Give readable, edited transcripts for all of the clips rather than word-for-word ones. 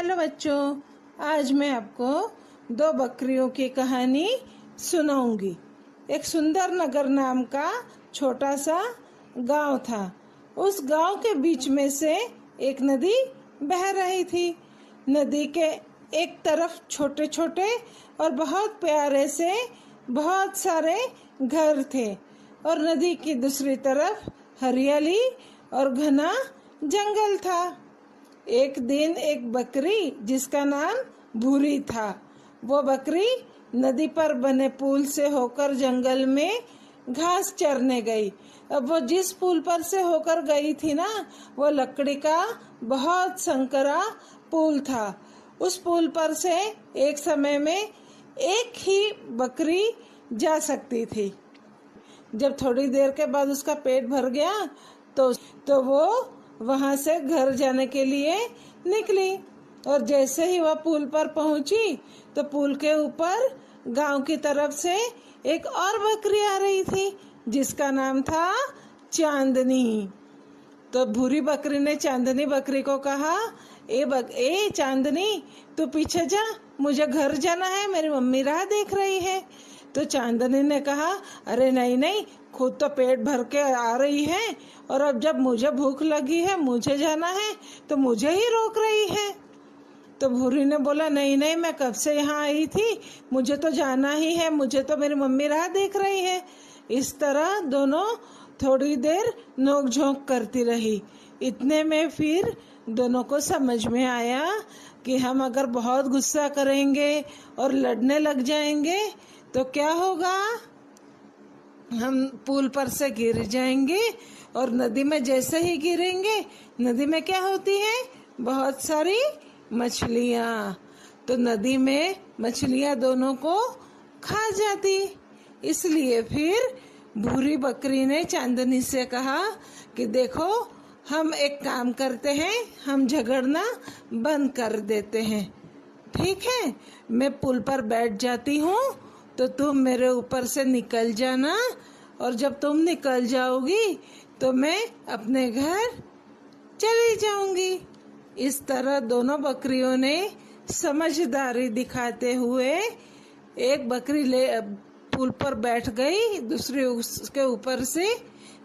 Hello बच्चों, आज मैं आपको दो बकरियों की कहानी सुनाऊंगी। एक सुंदर नगर नाम का छोटा सा गांव था। उस गांव के बीच में से एक नदी बह रही थी। नदी के एक तरफ छोटे छोटे और बहुत प्यारे से बहुत सारे घर थे और नदी की दूसरी तरफ हरियाली और घना जंगल था। एक दिन एक बकरी जिसका नाम भूरी था, वो बकरी नदी पर बने पुल से होकर जंगल में घास चरने गई। अब वो जिस पुल पर से होकर गई थी ना, वो लकड़ी का बहुत संकरा पुल था। उस पुल पर से एक समय में एक ही बकरी जा सकती थी। जब थोड़ी देर के बाद उसका पेट भर गया तो वो वहां से घर जाने के लिए निकली और जैसे ही वह पुल पर पहुंची तो पुल के ऊपर गांव की तरफ से एक और बकरी आ रही थी जिसका नाम था चांदनी। तो भूरी बकरी ने चांदनी बकरी को कहा, ए चांदनी, तू पीछे जा, मुझे घर जाना है, मेरी मम्मी राह देख रही है। तो चांदनी ने कहा, अरे नहीं, खुद तो पेट भर के आ रही है और अब जब मुझे भूख लगी है, मुझे जाना है, तो मुझे ही रोक रही है। तो भूरी ने बोला, नहीं, मैं कब से यहाँ आई थी, मुझे तो जाना ही है, मुझे तो मेरी मम्मी राह देख रही है। इस तरह दोनों थोड़ी देर नोक-झोंक करती रही। इतने में फिर दोनों को समझ में आया कि हम अगर बहुत गुस्सा करेंगे और लड़ने लग जाएंगे तो क्या होगा, हम पुल पर से गिर जाएंगे और नदी में जैसे ही गिरेंगे, नदी में क्या होती है, बहुत सारी मछलियाँ। तो नदी में मछलियाँ दोनों को खा जाती। इसलिए फिर भूरी बकरी ने चांदनी से कहा कि देखो, हम एक काम करते हैं, हम झगड़ना बंद कर देते हैं, ठीक है? मैं पुल पर बैठ जाती हूँ तो तुम मेरे ऊपर से निकल जाना और जब तुम निकल जाओगी तो मैं अपने घर चली जाऊंगी। इस तरह दोनों बकरियों ने समझदारी दिखाते हुए एक बकरी ले पुल पर बैठ गई, दूसरी उसके ऊपर से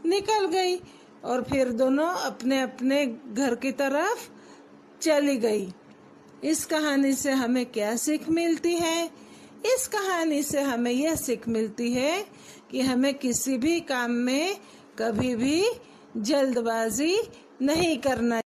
निकल गई और फिर दोनों अपने अपने घर की तरफ चली गई। इस कहानी से हमें क्या सीख मिलती है? इस कहानी से हमें यह सीख मिलती है कि हमें किसी भी काम में कभी भी जल्दबाजी नहीं करना